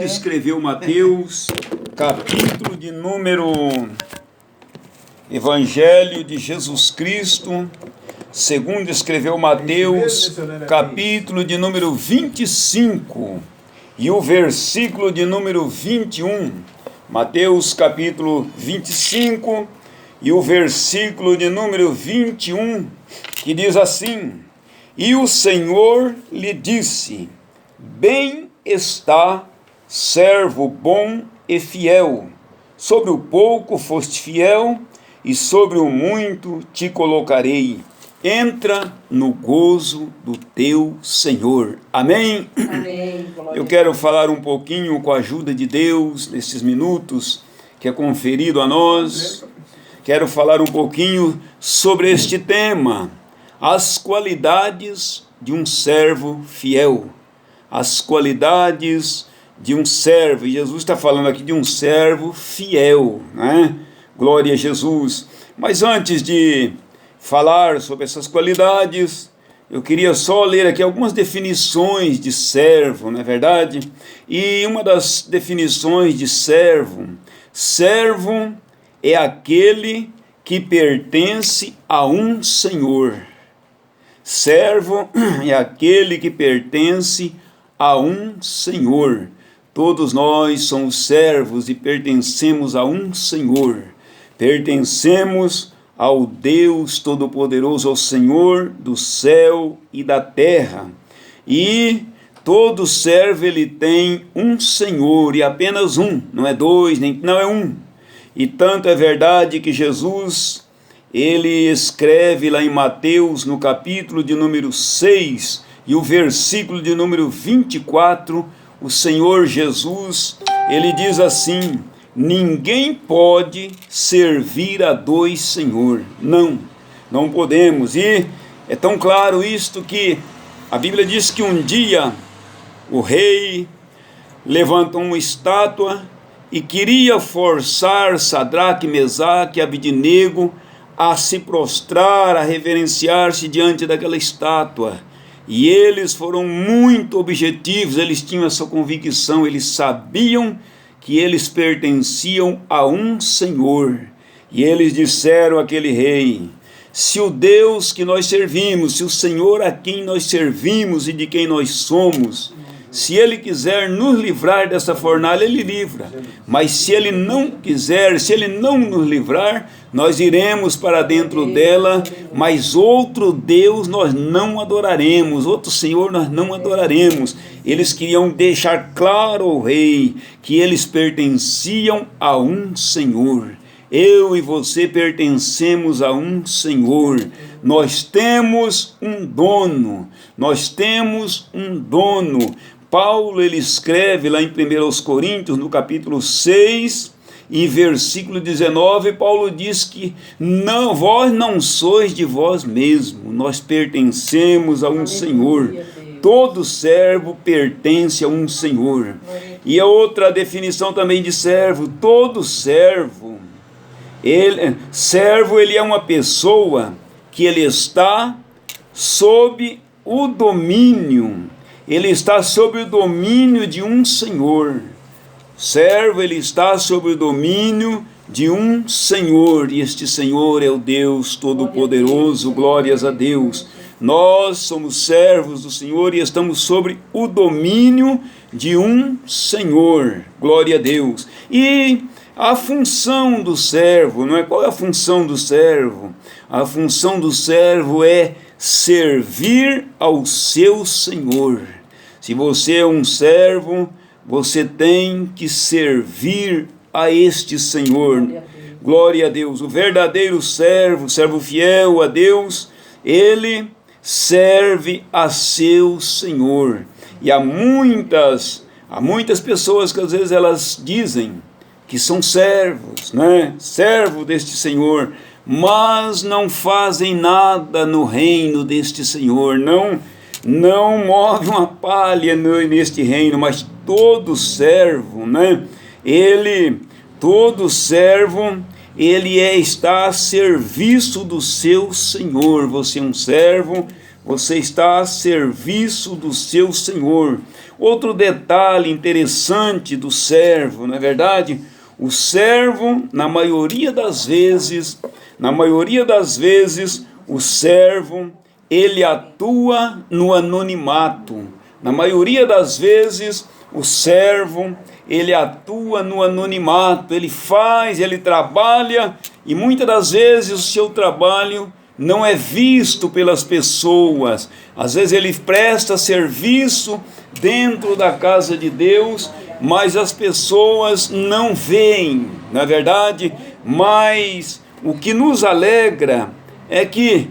escreveu Mateus, capítulo de número... Evangelho de Jesus Cristo, segundo escreveu Mateus, capítulo de número 25, e o versículo de número 21. Mateus, capítulo 25, e o versículo de número 21, que diz assim: E o Senhor lhe disse: Bem está, servo bom e fiel. Sobre o pouco foste fiel, e sobre o muito te colocarei. Entra no gozo do teu Senhor. Amém? Amém. Eu quero falar um pouquinho com a ajuda de Deus, nesses minutos que é conferido a nós. Quero falar um pouquinho sobre este tema: as qualidades de um servo fiel. As qualidades de um servo. E Jesus está falando aqui de um servo fiel, né? Glória a Jesus. Mas antes de falar sobre essas qualidades, eu queria só ler aqui algumas definições de servo, não é verdade? E uma das definições de servo: servo é aquele que pertence a um senhor. Servo é aquele que pertence a um senhor. Todos nós somos servos e pertencemos a um senhor. Pertencemos ao Deus Todo-Poderoso, ao Senhor do céu e da terra. E todo servo ele tem um Senhor, e apenas um, não é dois, não é um. E tanto é verdade que Jesus, ele escreve lá em Mateus, no capítulo de número 6, e o versículo de número 24, o Senhor Jesus, ele diz assim: ninguém pode servir a dois senhores. Não podemos. E é tão claro isto que a Bíblia diz que um dia o rei levantou uma estátua e queria forçar Sadraque, Mesaque e Abidnego a se prostrar, a reverenciar-se diante daquela estátua. E eles foram muito objetivos, eles tinham essa convicção, eles sabiam que eles pertenciam a um Senhor. E eles disseram àquele rei: se o Deus que nós servimos, se o Senhor a quem nós servimos e de quem nós somos, se Ele quiser nos livrar dessa fornalha, Ele livra. Mas se Ele não quiser, se Ele não nos livrar, nós iremos para dentro dela, mas outro Deus nós não adoraremos, outro Senhor nós não adoraremos. Eles queriam deixar claro ao rei que eles pertenciam a um Senhor. Eu e você pertencemos a um Senhor. Nós temos um dono. Paulo, ele escreve lá em 1 Coríntios, no capítulo 6, e versículo 19, Paulo diz que vós não sois de vós mesmos, nós pertencemos a um Senhor. Todo servo pertence a um Senhor. E a outra definição também de servo: todo servo, ele é uma pessoa que ele está sob o domínio. Ele está sob o domínio de um Senhor. Servo, ele está sob o domínio de um Senhor. E este Senhor é o Deus Todo-Poderoso. Glórias a Deus. Nós somos servos do Senhor e estamos sobre o domínio de um Senhor. Glória a Deus. E a função do servo, não é? Qual é a função do servo? A função do servo é servir ao seu Senhor. Se você é um servo, você tem que servir a este Senhor. Glória a Deus. O verdadeiro servo, servo fiel a Deus, ele serve a seu Senhor. E há muitas pessoas que às vezes elas dizem que são servos, né? Servo deste Senhor, mas não fazem nada no reino deste Senhor, não move uma palha neste reino. Mas todo servo, né? Todo servo, ele está a serviço do seu Senhor. Você é um servo, você está a serviço do seu Senhor. Outro detalhe interessante do servo, não é verdade? O servo, na maioria das vezes, o servo, ele atua no anonimato. Na maioria das vezes, o servo, ele atua no anonimato, ele faz, ele trabalha, e muitas das vezes o seu trabalho não é visto pelas pessoas. Às vezes ele presta serviço dentro da casa de Deus, mas as pessoas não veem, na verdade. Mas o que nos alegra é que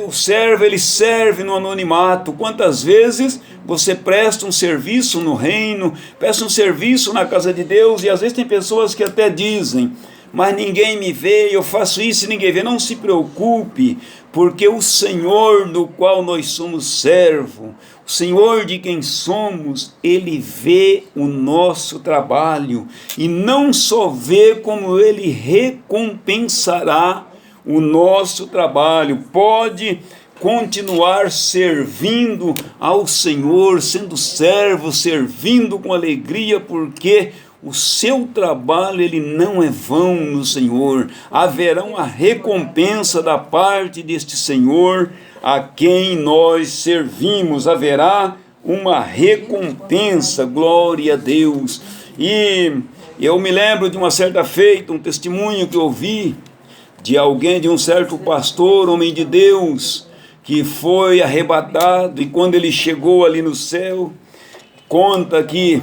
o servo, ele serve no anonimato. Quantas vezes você presta um serviço no reino, presta um serviço na casa de Deus, e às vezes tem pessoas que até dizem: mas ninguém me vê, eu faço isso e ninguém vê. Não se preocupe, porque o Senhor do qual nós somos servo, o Senhor de quem somos, Ele vê o nosso trabalho, e não só vê, como Ele recompensará o nosso trabalho. Pode continuar servindo ao Senhor, sendo servo, servindo com alegria, porque o seu trabalho, ele não é vão no Senhor. Haverá uma recompensa da parte deste Senhor a quem nós servimos. Haverá uma recompensa, glória a Deus. E eu me lembro de uma certa feita, um testemunho que eu ouvi de alguém, de um certo pastor, homem de Deus, que foi arrebatado, e quando ele chegou ali no céu, conta que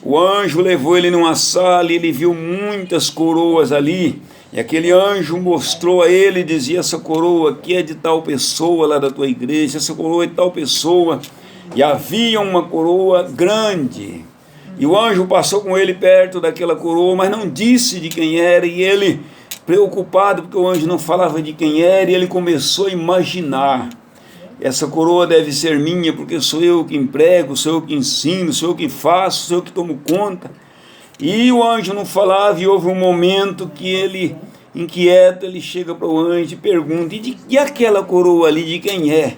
o anjo levou ele numa sala e ele viu muitas coroas ali, e aquele anjo mostrou a ele, dizia: essa coroa aqui é de tal pessoa lá da tua igreja, essa coroa é de tal pessoa. E havia uma coroa grande, e o anjo passou com ele perto daquela coroa, mas não disse de quem era, e ele, preocupado porque o anjo não falava de quem era, e ele começou a imaginar: essa coroa deve ser minha, porque sou eu que emprego, sou eu que ensino, sou eu que faço, sou eu que tomo conta. E o anjo não falava, e houve um momento que ele, inquieto, ele chega para o anjo e pergunta: e aquela coroa ali, de quem é?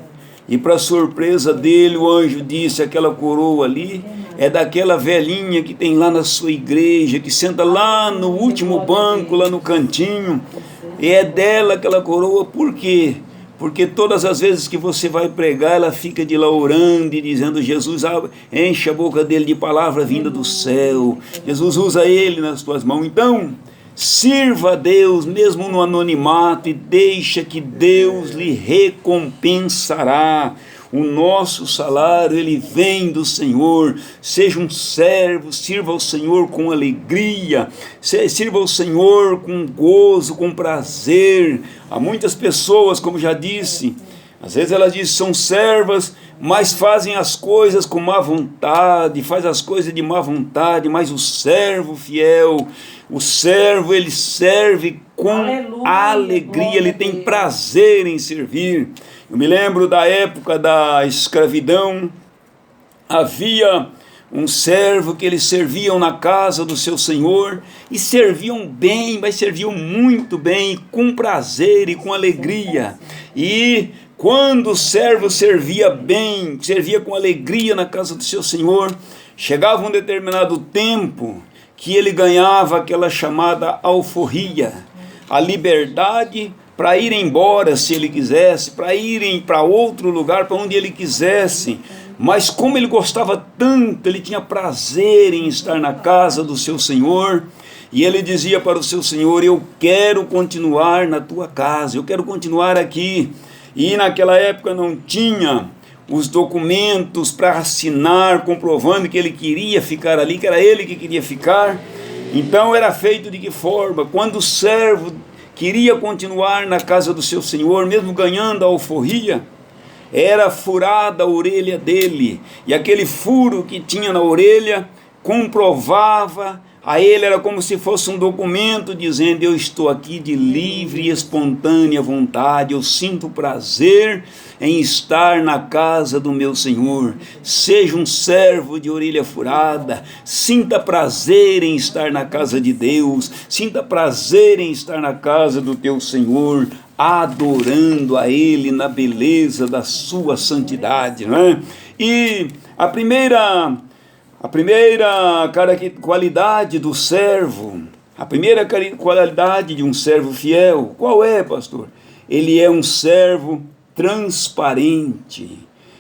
E para surpresa dele, o anjo disse: aquela coroa ali é daquela velhinha que tem lá na sua igreja, que senta lá no último banco, lá no cantinho, e é dela aquela coroa. Por quê? Porque todas as vezes que você vai pregar, ela fica de lá orando e dizendo: Jesus, enche a boca dele de palavra vinda do céu, Jesus, usa ele nas tuas mãos. Então, sirva a Deus mesmo no anonimato, e deixa que Deus lhe recompensará. O nosso salário, ele vem do Senhor. Seja um servo, sirva ao Senhor com alegria, sirva ao Senhor com gozo, com prazer. Há muitas pessoas, como já disse, às vezes elas dizem são servas, mas fazem as coisas com má vontade, faz as coisas de má vontade. Mas o servo fiel, o servo, ele serve com alegria, ele tem prazer em servir. Eu me lembro da época da escravidão, havia um servo que eles serviam na casa do seu senhor, e serviam bem, mas serviam muito bem, com prazer e com alegria. E quando o servo servia bem, servia com alegria na casa do seu senhor, chegava um determinado tempo que ele ganhava aquela chamada alforria, a liberdade para ir embora se ele quisesse, para ir para outro lugar, para onde ele quisesse. Mas como ele gostava tanto, ele tinha prazer em estar na casa do seu senhor, e ele dizia para o seu senhor: eu quero continuar na tua casa, eu quero continuar aqui. E naquela época não tinha os documentos para assinar, comprovando que ele queria ficar ali, que era ele que queria ficar. Então era feito de que forma? Quando o servo queria continuar na casa do seu senhor, mesmo ganhando a alforria, era furada a orelha dele, e aquele furo que tinha na orelha comprovava a ele, era como se fosse um documento dizendo: eu estou aqui de livre e espontânea vontade, eu sinto prazer em estar na casa do meu Senhor. Seja um servo de orelha furada, sinta prazer em estar na casa de Deus, sinta prazer em estar na casa do teu Senhor, adorando a Ele na beleza da sua santidade, não é? E A primeira qualidade do servo, a primeira qualidade de um servo fiel, qual é, pastor? Ele é um servo transparente.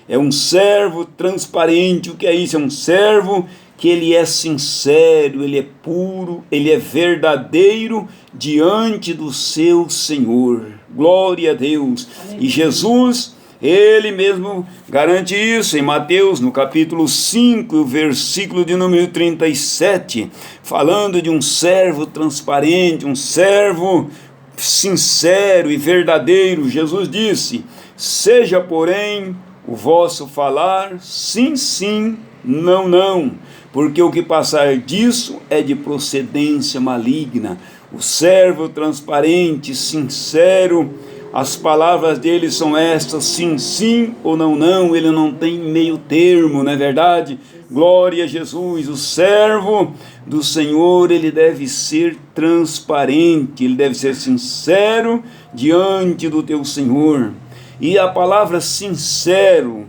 É um servo transparente. O que é isso? É um servo que ele é sincero, ele é puro, ele é verdadeiro diante do seu Senhor. Glória a Deus. E Jesus, ele mesmo garante isso em Mateus, no capítulo 5, o versículo de número 37, falando de um servo transparente, um servo sincero e verdadeiro. Jesus disse: seja, porém, o vosso falar sim, sim, não, não, porque o que passar disso é de procedência maligna. O servo transparente, sincero, as palavras dele são estas: sim, sim ou não, não. Ele não tem meio termo, não é verdade? Glória a Jesus. O servo do Senhor, ele deve ser transparente, ele deve ser sincero diante do teu Senhor. E a palavra sincero,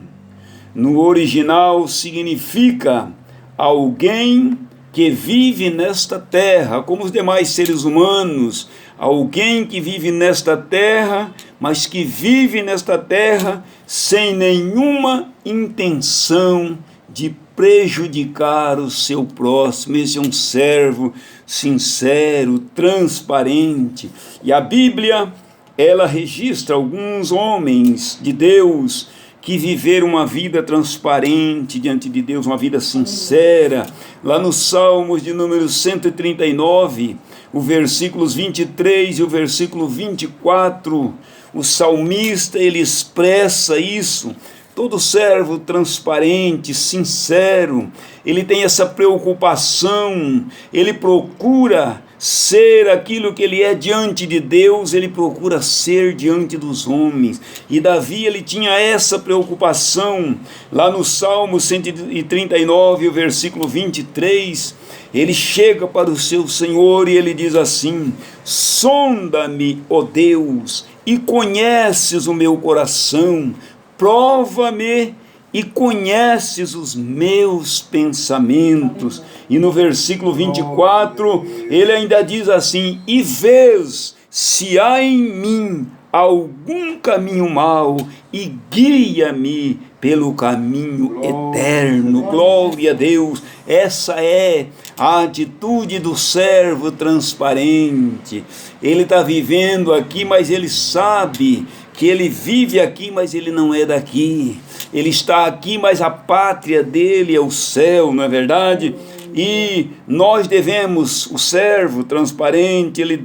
no original, significa alguém que vive nesta terra, como os demais seres humanos, alguém que vive nesta terra, mas que vive nesta terra sem nenhuma intenção de prejudicar o seu próximo. Esse é um servo sincero, transparente. E a Bíblia, ela registra alguns homens de Deus que viveram uma vida transparente diante de Deus, uma vida sincera. Lá nos Salmos de número 139, o versículos 23 e o versículo 24, o salmista, ele expressa isso. Todo servo transparente, sincero, ele tem essa preocupação, ele procura ser aquilo que ele é diante de Deus, ele procura ser diante dos homens. E Davi, ele tinha essa preocupação. Lá no Salmo 139, o versículo 23, ele chega para o seu Senhor e ele diz assim: sonda-me, ó Deus, e conheces o meu coração, prova-me e conheces os meus pensamentos. E no versículo 24, ele ainda diz assim: e vês se há em mim algum caminho mau, e guia-me pelo caminho eterno. Glória a Deus. Essa é a atitude do servo transparente. Ele está vivendo aqui, mas ele sabe que ele vive aqui, mas ele não é daqui. Ele está aqui, mas a pátria dele é o céu, não é verdade? E nós devemos, o servo transparente, ele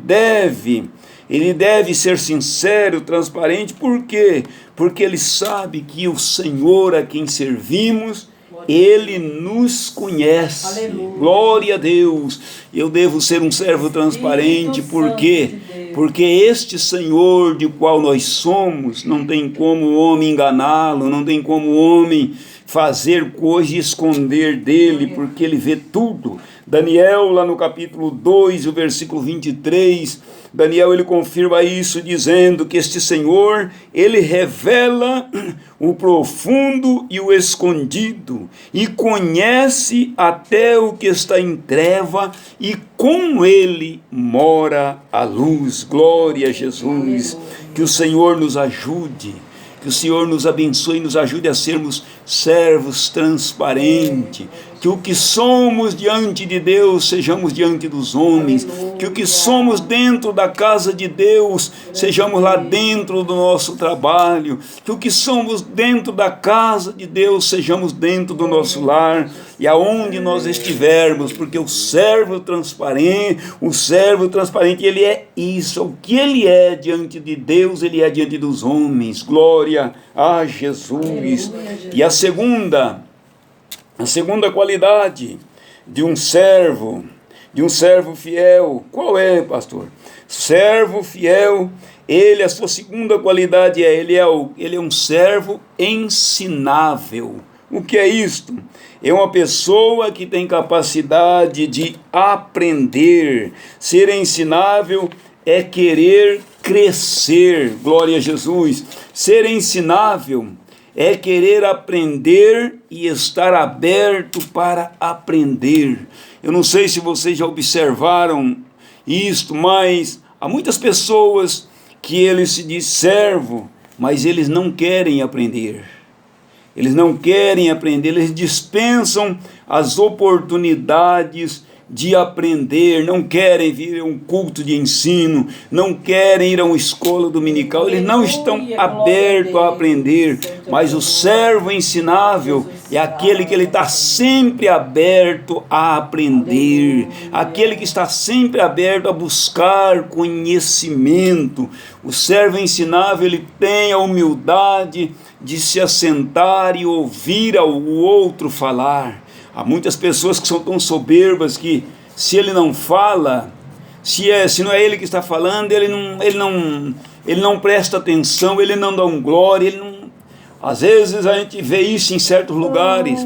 deve ser sincero, transparente. Por quê? Porque ele sabe que o Senhor a quem servimos, ele nos conhece. Aleluia. Glória a Deus. Eu devo ser um servo transparente. Por quê? Porque este Senhor de qual nós somos, não tem como o homem enganá-lo, não tem como o homem fazer coisa e esconder dele, porque ele vê tudo. Daniel, lá no capítulo 2, o versículo 23, Daniel, ele confirma isso, dizendo que este Senhor, ele revela o profundo e o escondido, e conhece até o que está em treva, e com ele mora a luz. Glória a Jesus. Que o Senhor nos ajude, que o Senhor nos abençoe e nos ajude a sermos servos transparentes, que o que somos diante de Deus sejamos diante dos homens, que o que somos dentro da casa de Deus sejamos lá dentro do nosso trabalho, que o que somos dentro da casa de Deus sejamos dentro do nosso lar e aonde nós estivermos, porque o servo transparente, ele é isso, o que ele é diante de Deus, ele é diante dos homens. Glória a Jesus. E a segunda qualidade de um servo fiel, qual é, pastor? Servo fiel, a sua segunda qualidade ele é um servo ensinável. O que é isto? É uma pessoa que tem capacidade de aprender. Ser ensinável é querer crescer. Glória a Jesus. Ser ensinável é querer aprender e estar aberto para aprender. Eu não sei se vocês já observaram isto, mas há muitas pessoas que eles se dizem servo, mas eles não querem aprender. Eles não querem aprender, eles dispensam as oportunidades de aprender, não querem vir a um culto de ensino, não querem ir a uma escola dominical, eles não estão abertos a aprender, mas o servo ensinável é aquele que ele está sempre aberto a aprender, aquele que está sempre aberto a buscar conhecimento. O servo ensinável, ele tem a humildade de se assentar e ouvir o outro falar. Há muitas pessoas que são tão soberbas que se ele não fala, se não é ele que está falando, ele não presta atenção, ele não dá um glória, Às vezes a gente vê isso em certos lugares,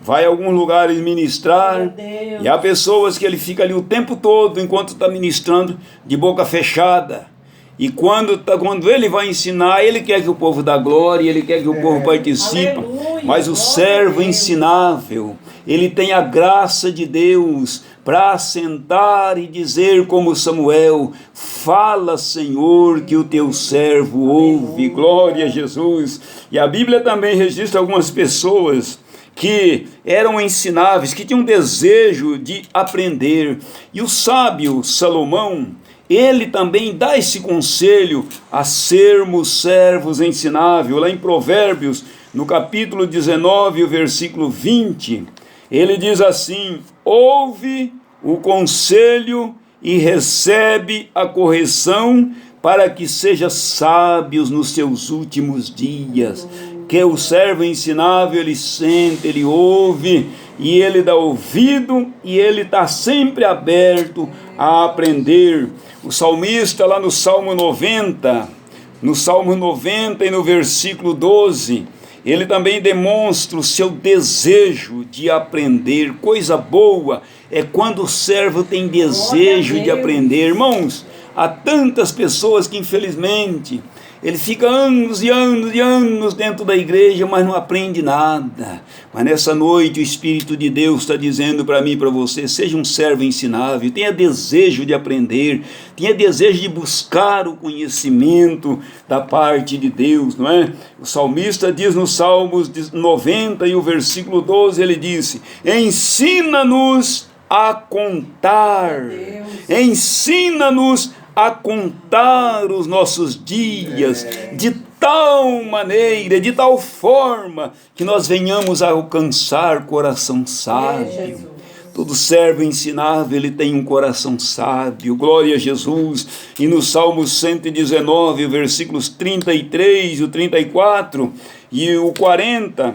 vai a alguns lugares ministrar, e há pessoas que ele fica ali o tempo todo, enquanto está ministrando, de boca fechada. E quando ele vai ensinar, ele quer que o povo dê glória, ele quer que o povo participe. Mas o servo ensinável, ele tem a graça de Deus para sentar e dizer como Samuel: fala, Senhor, que o teu servo ouve. Glória a Jesus. E a Bíblia também registra algumas pessoas que eram ensináveis, que tinham desejo de aprender. E o sábio Salomão, ele também dá esse conselho a sermos servos ensináveis. Lá em Provérbios, no capítulo 19, o versículo 20, ele diz assim: ouve o conselho e recebe a correção, para que sejas sábios nos seus últimos dias. Que o servo ensinável, ele sente, ele ouve, e ele dá ouvido, e ele está sempre aberto a aprender. O salmista, lá no Salmo 90 e no versículo 12, ele também demonstra o seu desejo de aprender. Coisa boa é quando o servo tem desejo de aprender. Irmãos, há tantas pessoas que infelizmente ele fica anos e anos e anos dentro da igreja, mas não aprende nada. Mas nessa noite o Espírito de Deus está dizendo para mim e para você: seja um servo ensinável, tenha desejo de aprender, tenha desejo de buscar o conhecimento da parte de Deus, não é? O salmista diz no Salmos 90 e o versículo 12, ele disse: ensina-nos a contar, ensina-nos a contar os nossos dias de tal maneira, de tal forma, que nós venhamos a alcançar coração sábio. Todo servo ensinável, ele tem um coração sábio. Glória a Jesus. E no Salmo 119, versículos 33, o 34 e o 40,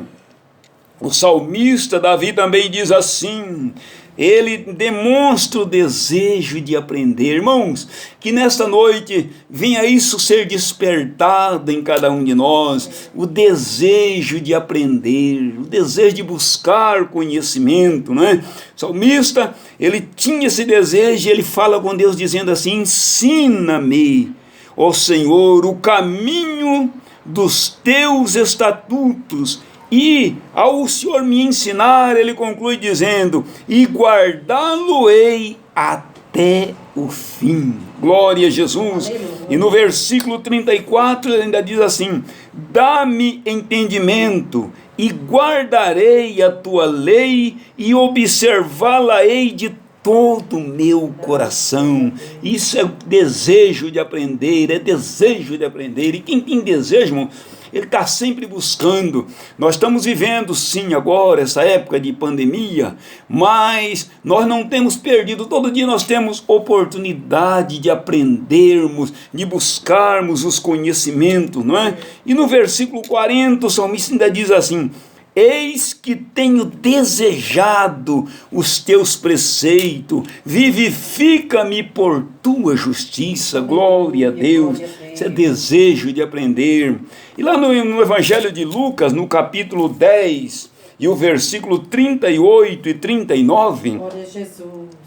o salmista Davi também diz assim: ele demonstra o desejo de aprender. Irmãos, que nesta noite venha isso ser despertado em cada um de nós, o desejo de aprender, o desejo de buscar conhecimento, não é? O salmista, ele tinha esse desejo, e ele fala com Deus dizendo assim: ensina-me, ó Senhor, o caminho dos teus estatutos. E ao Senhor me ensinar, ele conclui dizendo: e guardá-lo-ei até o fim. Glória a Jesus. E no versículo 34 ele ainda diz assim: dá-me entendimento, e guardarei a tua lei, e observá-la-ei de todo o meu coração. Isso é o desejo de aprender, é desejo de aprender. E quem tem desejo, irmão, ele está sempre buscando. Nós estamos vivendo sim agora essa época de pandemia, mas nós não temos perdido. Todo dia nós temos oportunidade de aprendermos, de buscarmos os conhecimentos, não é? E no versículo 40 o salmista ainda diz assim: eis que tenho desejado os teus preceitos, vivifica-me por tua justiça. Glória a Deus. Isso é desejo de aprender. E lá no Evangelho de Lucas, no capítulo 10, e o versículo 38 e 39,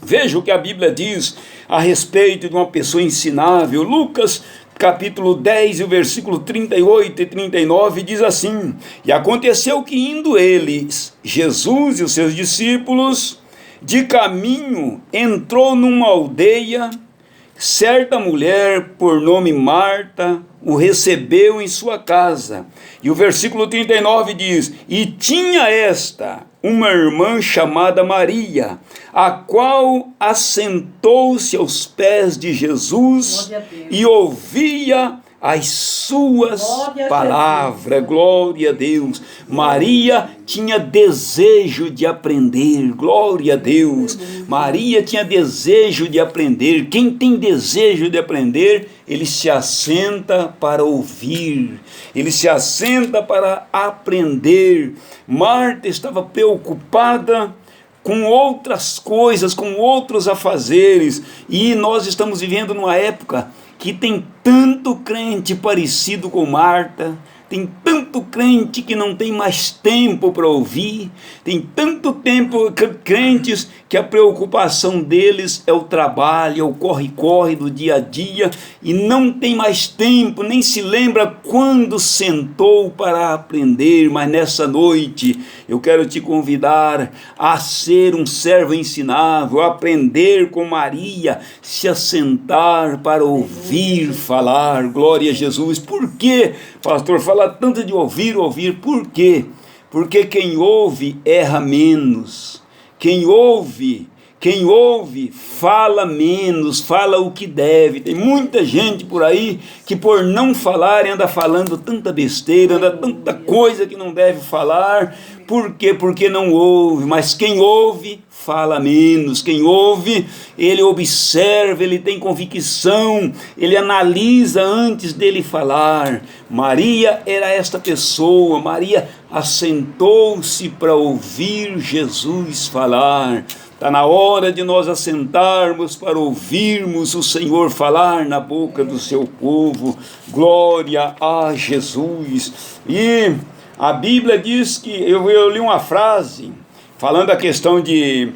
veja o que a Bíblia diz a respeito de uma pessoa ensinável. Lucas, capítulo 10, e o versículo 38 e 39, diz assim: E aconteceu que indo eles, Jesus e os seus discípulos, de caminho, entrou numa aldeia, certa mulher, por nome Marta, o recebeu em sua casa. E o versículo 39 diz: E tinha esta uma irmã chamada Maria, a qual assentou-se aos pés de Jesus e ouvia as suas palavras. Glória a Deus. Maria tinha desejo de aprender. Glória a Deus. Maria tinha desejo de aprender. Quem tem desejo de aprender, ele se assenta para ouvir, ele se assenta para aprender. Marta estava preocupada com outras coisas, com outros afazeres, e nós estamos vivendo numa época que tem tanto crente parecido com Marta, tem tanto crente que não tem mais tempo para ouvir, tem tanto tempo crentes que a preocupação deles é o trabalho, é o corre-corre do dia a dia, e não tem mais tempo, nem se lembra quando sentou para aprender. Mas nessa noite eu quero te convidar a ser um servo ensinável, a aprender com Maria, se assentar para ouvir falar. Glória a Jesus. Por quê, pastor, fala tanto de ouvir? Por quê? Porque quem ouve erra menos. Quem ouve fala menos, fala o que deve. Tem muita gente por aí que, por não falar, anda falando tanta besteira, anda tanta coisa que não deve falar. Por quê? Porque não ouve. Mas quem ouve fala menos. Quem ouve, ele observa, ele tem convicção, ele analisa antes dele falar. Maria era esta pessoa. Maria assentou-se para ouvir Jesus falar. Está na hora de nós assentarmos para ouvirmos o Senhor falar na boca do seu povo. Glória a Jesus. E a Bíblia diz que, eu li uma frase falando a questão de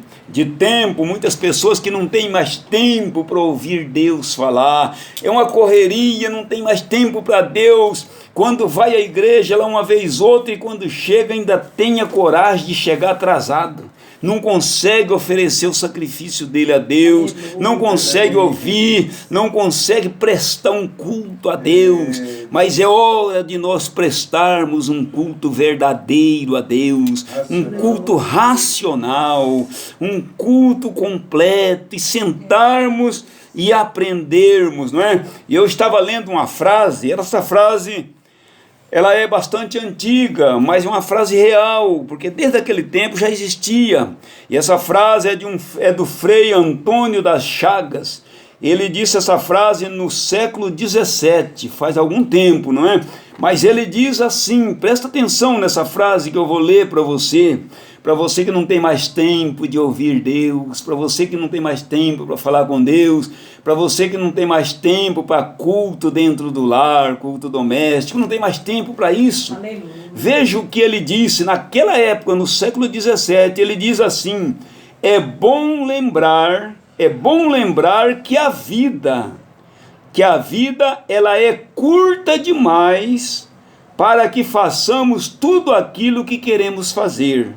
tempo. Muitas pessoas que não têm mais tempo para ouvir Deus falar, é uma correria, não tem mais tempo para Deus. Quando vai à igreja, ela uma vez outra, e quando chega ainda tem a coragem de chegar atrasado. Não consegue oferecer o sacrifício dele a Deus, não consegue ouvir, não consegue prestar um culto a Deus. Mas é hora de nós prestarmos um culto verdadeiro a Deus, um culto racional, um culto completo, e sentarmos e aprendermos, não é? E eu estava lendo uma frase, essa frase, ela é bastante antiga, mas é uma frase real, porque desde aquele tempo já existia. E essa frase é do Frei Antônio das Chagas. Ele disse essa frase no século XVII, faz algum tempo, não é? Mas ele diz assim, presta atenção nessa frase que eu vou ler para você que não tem mais tempo de ouvir Deus, para você que não tem mais tempo para falar com Deus, para você que não tem mais tempo para culto dentro do lar, culto doméstico, não tem mais tempo para isso. Aleluia. Veja o que ele disse naquela época, no século XVII, ele diz assim: é bom lembrar que a vida ela é curta demais para que façamos tudo aquilo que queremos fazer.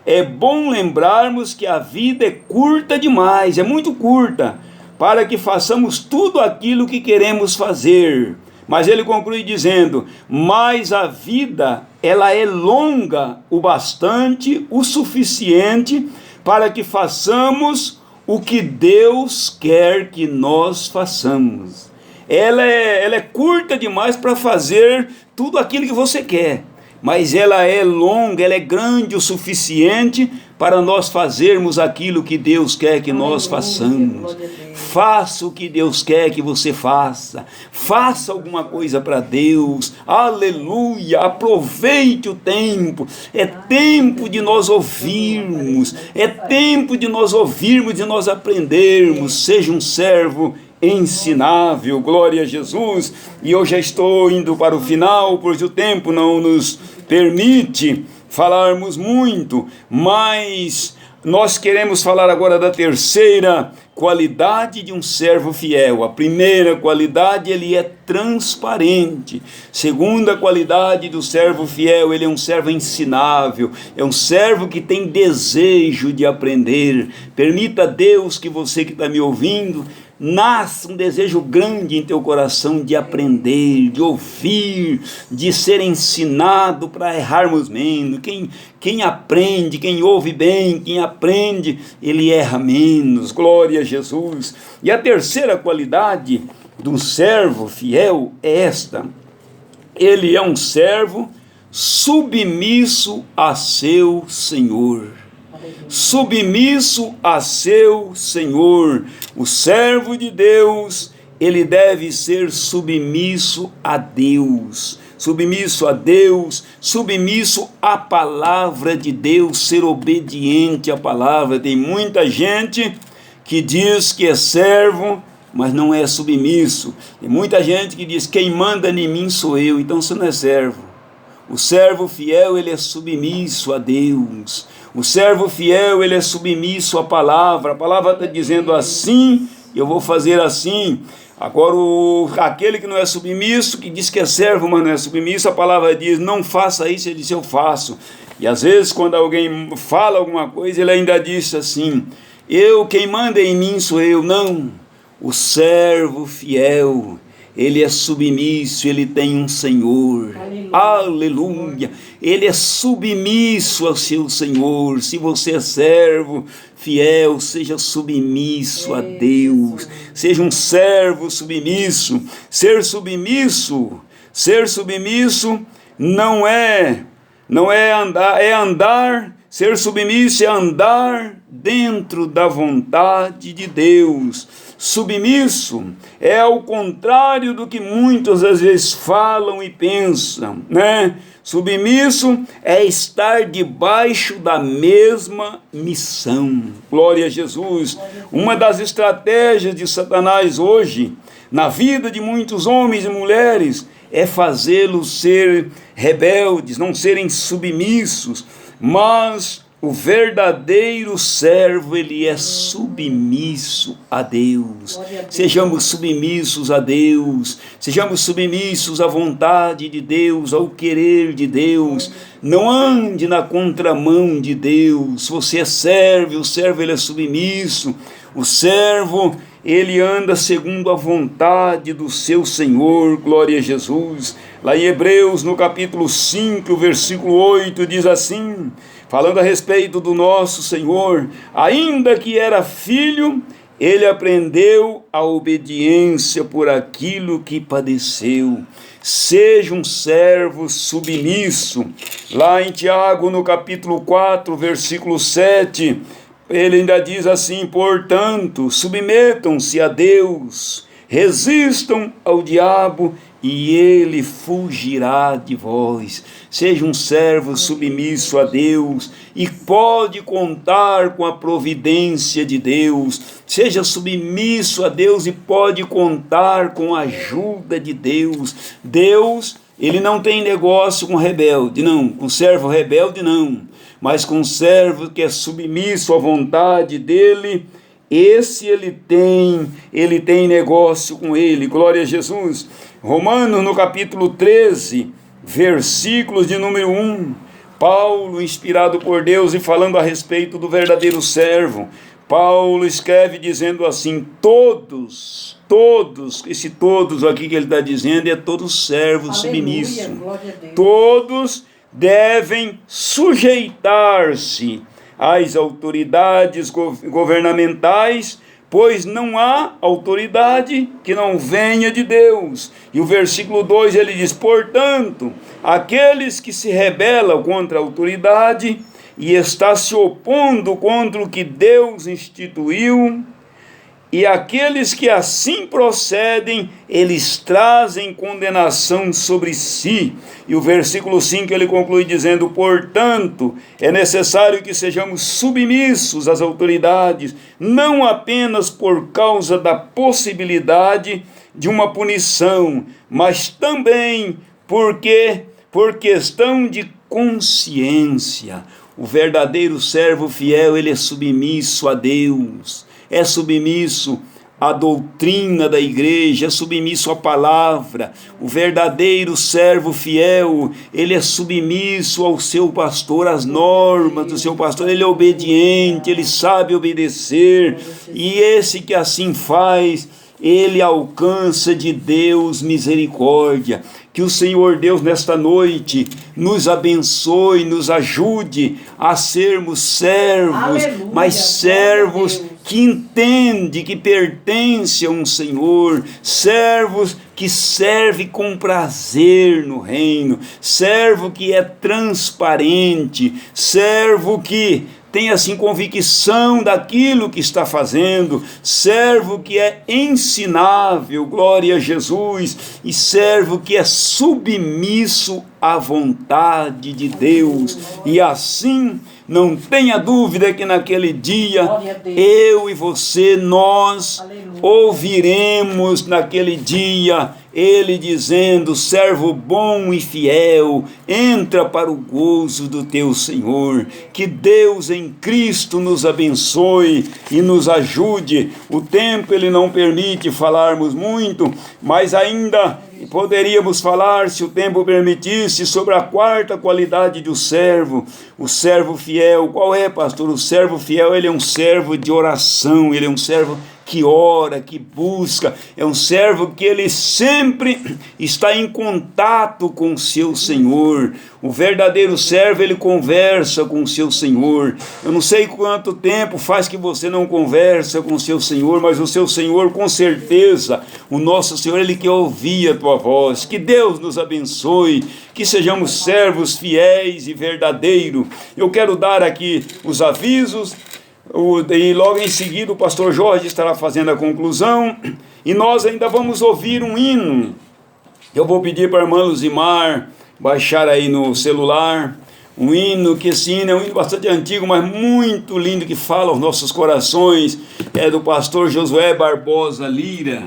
É bom lembrarmos que a vida é curta demais, é muito curta, para que façamos tudo aquilo que queremos fazer. Mas ele conclui dizendo: mas a vida, ela é longa o bastante, o suficiente, para que façamos o que Deus quer que nós façamos. Ela é curta demais para fazer tudo aquilo que você quer, mas ela é longa, ela é grande o suficiente para nós fazermos aquilo que Deus quer que nós façamos. Faça o que Deus quer que você faça. Faça alguma coisa para Deus. Aleluia! Aproveite o tempo. É tempo de nós ouvirmos. É tempo de nós ouvirmos, de nós aprendermos. Seja um servo ensinável. Glória a Jesus. E eu já estou indo para o final, pois o tempo não nos permite falarmos muito, mas nós queremos falar agora da terceira qualidade de um servo fiel. A primeira qualidade, ele é transparente. Segunda qualidade do servo fiel, ele é um servo ensinável, é um servo que tem desejo de aprender. Permita a Deus que você que está me ouvindo, nasça um desejo grande em teu coração de aprender, de ouvir, de ser ensinado para errarmos menos. Quem aprende, quem ouve bem, quem aprende, ele erra menos. Glória a Jesus. E a terceira qualidade do servo fiel é esta: ele é um servo submisso a seu Senhor. Submisso a seu Senhor. O servo de Deus, ele deve ser submisso a Deus. Submisso a Deus, submisso à palavra de Deus, ser obediente à palavra. Tem muita gente que diz que é servo, mas não é submisso. Tem muita gente que diz: quem manda em mim sou eu. Então você não é servo. O servo fiel, ele é submisso a Deus. O servo fiel, ele é submisso à palavra. A palavra está dizendo assim, eu vou fazer assim. Agora, aquele que não é submisso, que diz que é servo, mas não é submisso, a palavra diz: não faça isso, ele diz: eu faço. E às vezes, quando alguém fala alguma coisa, ele ainda diz assim: quem manda em mim sou eu. Não, o servo fiel, ele é submisso, ele tem um Senhor. Aleluia. Ele é submisso ao seu Senhor. Se você é servo fiel, seja submisso a Deus. Seja um servo submisso. Ser submisso não é andar. Ser submisso é andar dentro da vontade de Deus. Submisso é ao contrário do que muitas às vezes falam e pensam, né? Submisso é estar debaixo da mesma missão. Glória a Jesus. Uma das estratégias de Satanás hoje, na vida de muitos homens e mulheres, é fazê-los ser rebeldes, não serem submissos. Mas o verdadeiro servo, ele é submisso a Deus. Sejamos submissos a Deus. Sejamos submissos à vontade de Deus, ao querer de Deus. Não ande na contramão de Deus. Você é servo, o servo ele é submisso. O servo, ele anda segundo a vontade do seu Senhor. Glória a Jesus. Lá em Hebreus, no capítulo 5, versículo 8, diz assim, falando a respeito do nosso Senhor: ainda que era filho, ele aprendeu a obediência por aquilo que padeceu. Seja um servo submisso. Lá em Tiago, no capítulo 4, versículo 7, ele ainda diz assim: portanto, submetam-se a Deus, resistam ao diabo e ele fugirá de vós. Seja um servo submisso a Deus e pode contar com a providência de Deus. Seja submisso a Deus e pode contar com a ajuda de Deus. Deus, ele não tem negócio com rebelde, não. Com servo rebelde, não. Mas com servo que é submisso à vontade dele, esse ele tem negócio com ele. Glória a Jesus. Romanos, no capítulo 13, versículos de número 1, Paulo, inspirado por Deus e falando a respeito do verdadeiro servo, Paulo escreve dizendo assim: todos, esse todos aqui que ele está dizendo é todo servo submisso. Todos devem sujeitar-se às autoridades governamentais, pois não há autoridade que não venha de Deus. E o versículo 2 ele diz: portanto, aqueles que se rebelam contra a autoridade e está se opondo contra o que Deus instituiu, e aqueles que assim procedem, eles trazem condenação sobre si. E o versículo 5 ele conclui dizendo: portanto, é necessário que sejamos submissos às autoridades, não apenas por causa da possibilidade de uma punição, mas também por questão de consciência. O verdadeiro servo fiel, ele é submisso a Deus. é submisso à doutrina da igreja, é submisso à palavra. O verdadeiro servo fiel, ele é submisso ao seu pastor, às normas do seu pastor, ele é obediente, ele sabe obedecer, e esse que assim faz, ele alcança de Deus misericórdia. Que o Senhor Deus nesta noite nos abençoe, nos ajude a sermos servos, aleluia, mas servos que entendem que pertence a um Senhor, servos que serve com prazer no reino, servo que é transparente, servo que tem assim convicção daquilo que está fazendo, servo que é ensinável, glória a Jesus, e servo que é submisso à vontade de Deus. E assim, não tenha dúvida que naquele dia, eu e você, nós ouviremos naquele dia ele dizendo: servo bom e fiel, entra para o gozo do teu Senhor. Que Deus em Cristo nos abençoe e nos ajude. O tempo ele não permite falarmos muito, mas ainda poderíamos falar, se o tempo permitisse, sobre a quarta qualidade do servo, o servo fiel. Qual é, pastor? O servo fiel, ele é um servo de oração, ele é um servo que ora, que busca, é um servo que ele sempre está em contato com o seu Senhor. O verdadeiro servo, ele conversa com o seu Senhor. Eu não sei quanto tempo faz que você não conversa com o seu Senhor, mas o seu Senhor, com certeza, o nosso Senhor, ele quer ouvir a tua voz. Que Deus nos abençoe, que sejamos servos fiéis e verdadeiros. Eu quero dar aqui os avisos, e logo em seguida o pastor Jorge estará fazendo a conclusão, e nós ainda vamos ouvir um hino. Eu vou pedir para a irmã Luzimar baixar aí no celular um hino, que esse hino é um hino bastante antigo, mas muito lindo, que fala aos nossos corações, é do pastor Josué Barbosa Lira.